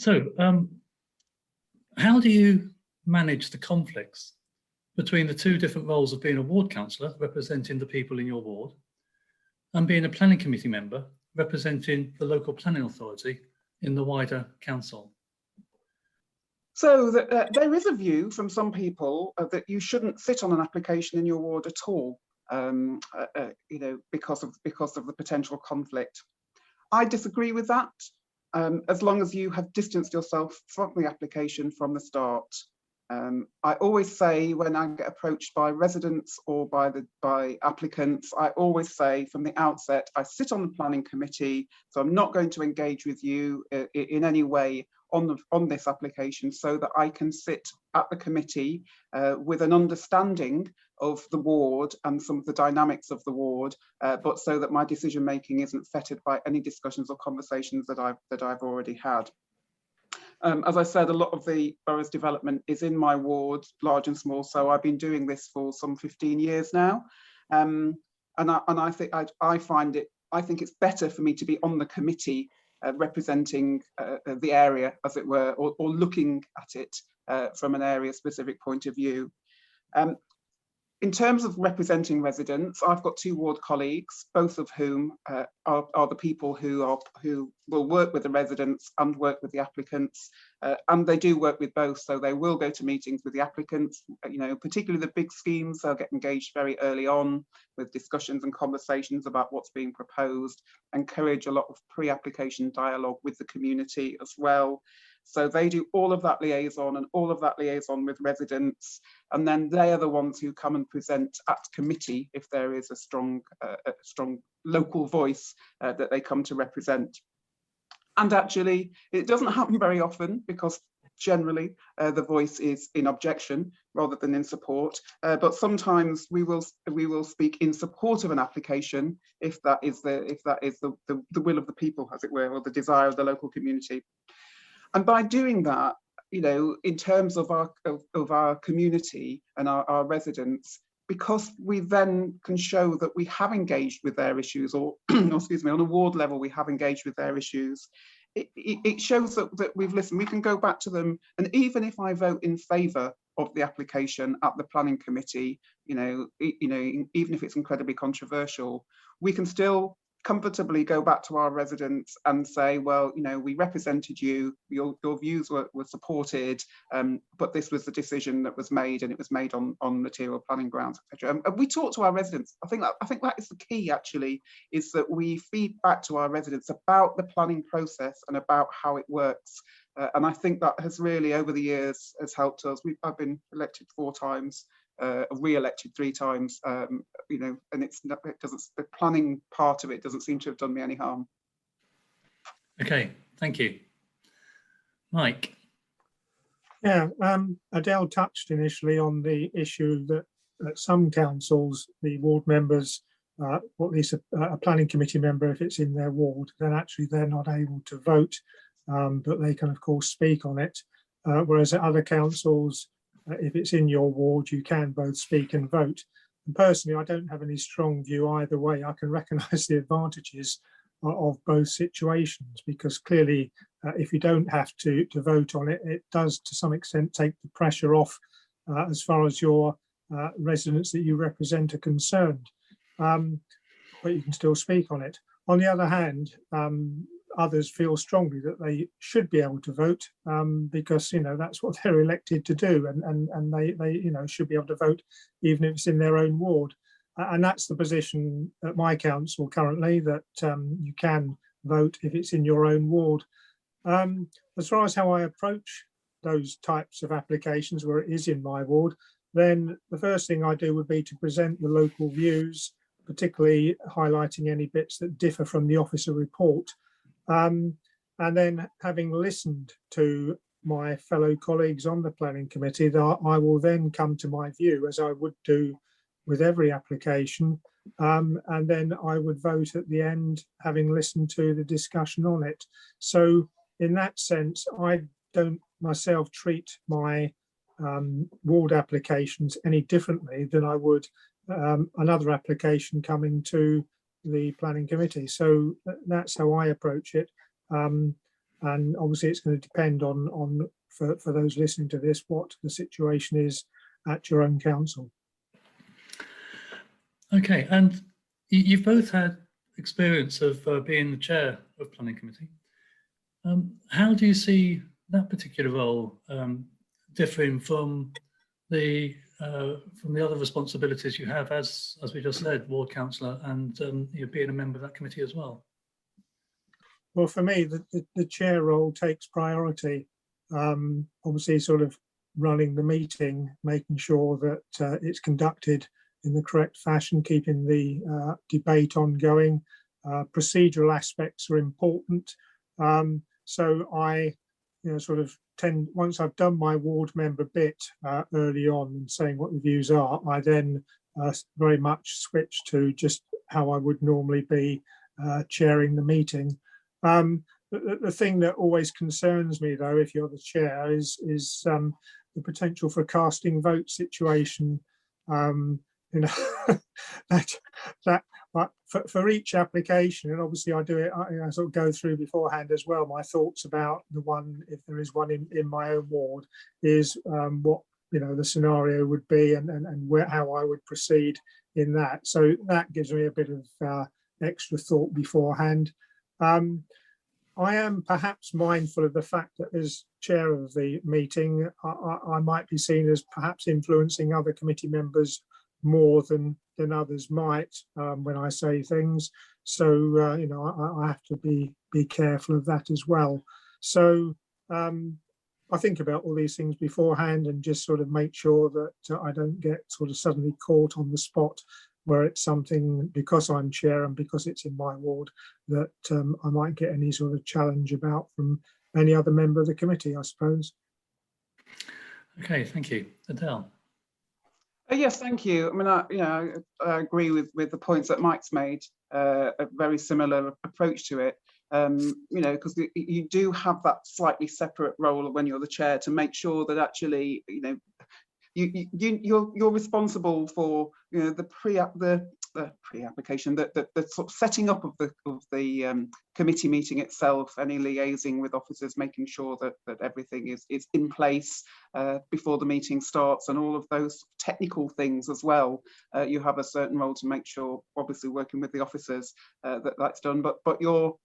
So, how do you manage the conflicts between the two different roles of being a ward councillor, representing the people in your ward, and being a planning committee member, representing the local planning authority in the wider council? So there is a view from some people that you shouldn't sit on an application in your ward at all, you know, because of the potential conflict. I disagree with that. As long as you have distanced yourself from the application from the start. I always say when I get approached by residents or by applicants, I always say from the outset, I sit on the planning committee, so I'm not going to engage with you in any way on this application, so that I can sit at the committee with an understanding of the ward and some of the dynamics of the ward, but so that my decision making isn't fettered by any discussions or conversations that I've already had. As I said, a lot of the borough's development is in my ward, large and small, so I've been doing this for some 15 years now. And I think I think it's better for me to be on the committee representing the area, as it were, or looking at it from an area specific point of view. In terms of representing residents, I've got two ward colleagues, both of whom are the people who will work with the residents and work with the applicants, and they do work with both. So they will go to meetings with the applicants, you know, particularly the big schemes. They'll get engaged very early on with discussions and conversations about what's being proposed, encourage a lot of pre-application dialogue with the community as well. So they do all of that liaison and all of that liaison with residents, and then they are the ones who come and present at committee if there is a strong local voice that they come to represent. And actually, it doesn't happen very often because generally the voice is in objection rather than in support. But sometimes we will speak in support of an application if that is the will of the people, as it were, or the desire of the local community. And by doing that, you know, in terms of our community and our residents, because we then can show that we have engaged with their issues, or excuse me, on a ward level, we have engaged with their issues, it shows that we've listened. We can go back to them, and even if I vote in favour of the application at the planning committee, you know, even if it's incredibly controversial, we can still comfortably go back to our residents and say, well, you know, we represented you, your views were supported, but this was the decision that was made, and it was made on material planning grounds, etc. And we talk to our residents. I think that is the key, actually, is that we feed back to our residents about the planning process and about how it works. And I think that has really, over the years, has helped us. I've been elected 4 times. Re-elected 3 times, you know, and the planning part of it doesn't seem to have done me any harm. Okay, thank you. Mike. Yeah, Adele touched initially on the issue that at some councils, the ward members, or at least a planning committee member, if it's in their ward, then actually they're not able to vote, but they can of course speak on it. Whereas at other councils, if it's in your ward, you can both speak and vote. And personally, I don't have any strong view either way. I can recognise the advantages of both situations, because clearly, if you don't have to vote on it, it does to some extent take the pressure off as far as your residents that you represent are concerned. But you can still speak on it. On the other hand, others feel strongly that they should be able to vote because, you know, that's what they're elected to do, and they you know, should be able to vote even if it's in their own ward. And that's the position at my council currently, that you can vote if it's in your own ward. As far as how I approach those types of applications where it is in my ward, then the first thing I do would be to present the local views, particularly highlighting any bits that differ from the officer report. And then, having listened to my fellow colleagues on the planning committee, that I will then come to my view, as I would do with every application, and then I would vote at the end, having listened to the discussion on it. So in that sense, I don't myself treat my ward applications any differently than I would another application coming to the planning committee. So that's how I approach it. And obviously it's going to depend on for those listening to this, what the situation is at your own council. Okay, and you've both had experience of being the chair of planning committee. How do you see that particular role differing from the other responsibilities you have as we just said, ward councillor, and you being a member of that committee as well? Well, for me, the chair role takes priority. Obviously, sort of running the meeting, making sure that it's conducted in the correct fashion, keeping the debate ongoing. Procedural aspects are important. So I, sort of tend, once I've done my ward member bit early on and saying what the views are, I then very much switch to just how I would normally be chairing the meeting. The thing that always concerns me, though, if you're the chair, is the potential for a casting vote situation. But for each application, and obviously I do it, I sort of go through beforehand as well. My thoughts about the one, if there is one in my own ward, is what the scenario would be and how I would proceed in that. So that gives me a bit of extra thought beforehand. I am perhaps mindful of the fact that as chair of the meeting, I might be seen as perhaps influencing other committee members more than others might when I say things. So, I have to be careful of that as well. So I think about all these things beforehand and just sort of make sure that I don't get sort of suddenly caught on the spot where it's something, because I'm chair and because it's in my ward, that I might get any sort of challenge about from any other member of the committee, I suppose. Okay, thank you. Adele. Yes, thank you. I mean, I agree with the points that Mike's made. A very similar approach to it. Because you do have that slightly separate role when you're the chair to make sure that actually, you're responsible for the pre-application, the sort of setting up of the committee meeting itself, any liaising with officers, making sure that everything is in place before the meeting starts, and all of those technical things as well. You have a certain role to make sure, obviously working with the officers, that's done. But your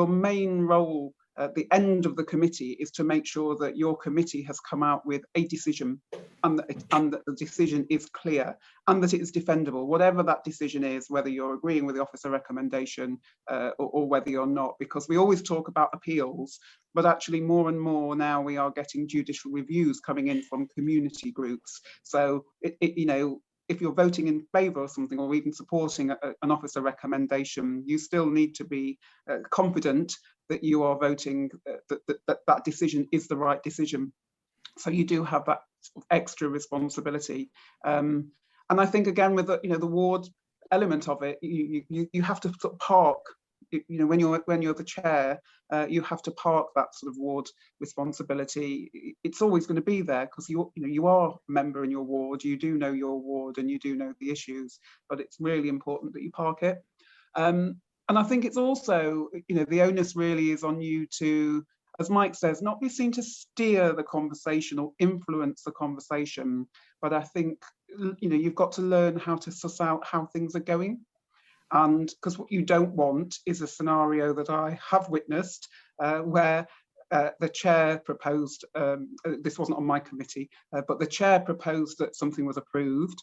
main role at the end of the committee is to make sure that your committee has come out with a decision, and that the decision is clear and that it is defendable, whatever that decision is, whether you're agreeing with the officer recommendation or whether you're not, because we always talk about appeals, but actually more and more now we are getting judicial reviews coming in from community groups. So if you're voting in favour of something or even supporting an officer recommendation, you still need to be confident that you are voting, that decision is the right decision. So you do have that sort of extra responsibility. And I think, again, with the ward element of it, you have to sort of park, when you're the chair, you have to park that sort of ward responsibility. It's always going to be there because you are a member in your ward, you do know your ward and you do know the issues, but it's really important that you park it. And I think it's also, the onus really is on you to, as Mike says, not be seen to steer the conversation or influence the conversation, but I think, you've got to learn how to suss out how things are going. And because what you don't want is a scenario that I have witnessed where the chair proposed, this wasn't on my committee, but the chair proposed that something was approved.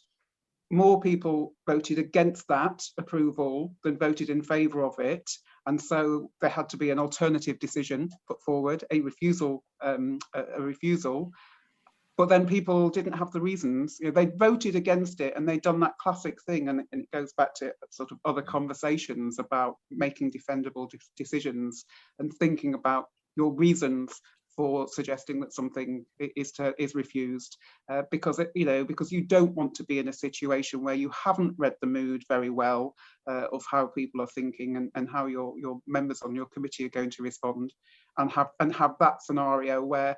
More people voted against that approval than voted in favour of it, and so there had to be an alternative decision put forward, a refusal. But then people didn't have the reasons. They voted against it, and they'd done that classic thing, and it goes back to sort of other conversations about making defendable decisions and thinking about your reasons for suggesting that something is refused, because you don't want to be in a situation where you haven't read the mood very well of how people are thinking and how your members on your committee are going to respond, and have that scenario where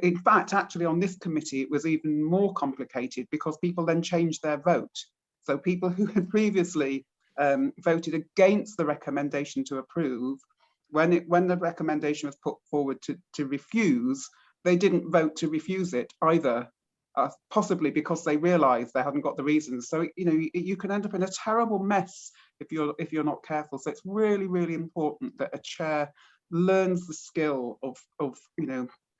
in fact, actually on this committee it was even more complicated because people then changed their vote. So people who had previously voted against the recommendation to approve when the recommendation was put forward to refuse, they didn't vote to refuse it either, possibly because they realised they hadn't got the reasons. So you can end up in a terrible mess if you're not careful. So it's really, really important that a chair learns the skill of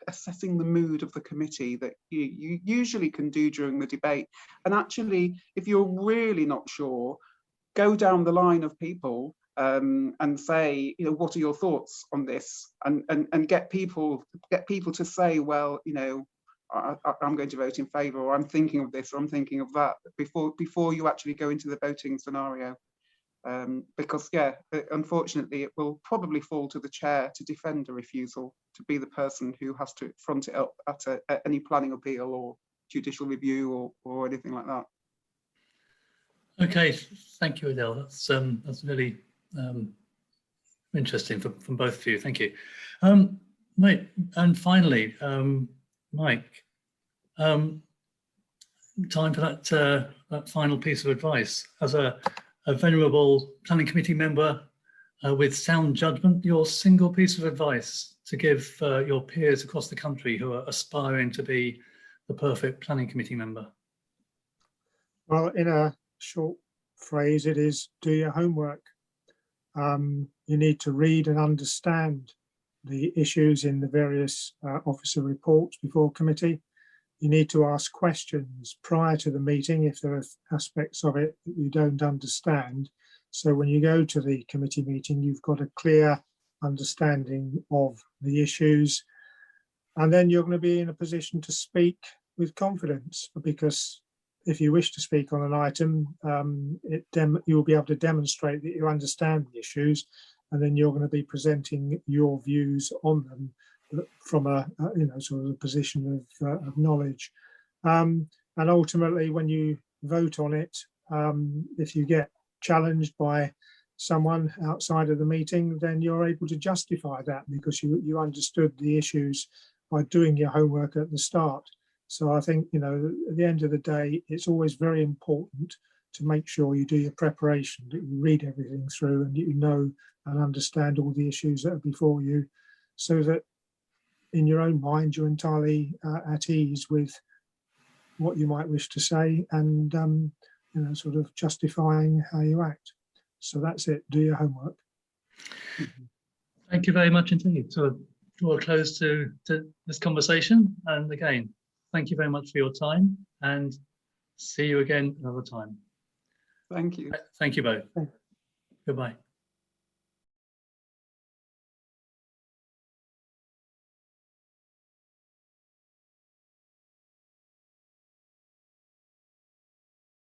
assessing the mood of the committee that you usually can do during the debate. And actually, if you're really not sure, go down the line of people and say, what are your thoughts on this? And get people to say, well, I'm going to vote in favour, or I'm thinking of this, or I'm thinking of that, before you actually go into the voting scenario. Because, yeah, unfortunately, it will probably fall to the chair to defend a refusal, to be the person who has to front it up at any planning appeal or judicial review or anything like that. Okay, thank you, Adele. That's really interesting from both of you. Thank you. Mate, and finally, Mike, time for that final piece of advice. As a venerable planning committee member with sound judgment, your single piece of advice to give your peers across the country who are aspiring to be the perfect planning committee member. Well, in a short phrase, it is do your homework. You need to read and understand the issues in the various officer reports before committee. You need to ask questions prior to the meeting if there are aspects of it that you don't understand. So when you go to the committee meeting, you've got a clear understanding of the issues. And then you're going to be in a position to speak with confidence, because if you wish to speak on an item, you'll be able to demonstrate that you understand the issues, and then you're going to be presenting your views on them from a sort of a position of knowledge. And ultimately, when you vote on it, if you get challenged by someone outside of the meeting, then you're able to justify that because you understood the issues by doing your homework at the start. So I think, at the end of the day, it's always very important to make sure you do your preparation, that you read everything through and you know and understand all the issues that are before you, so that in your own mind, you're entirely at ease with what you might wish to say and, sort of justifying how you act. So that's it, do your homework. Thank you very much indeed. So draw a close to this conversation. And again, thank you very much for your time and see you again another time. Thank you. Thank you both. Goodbye.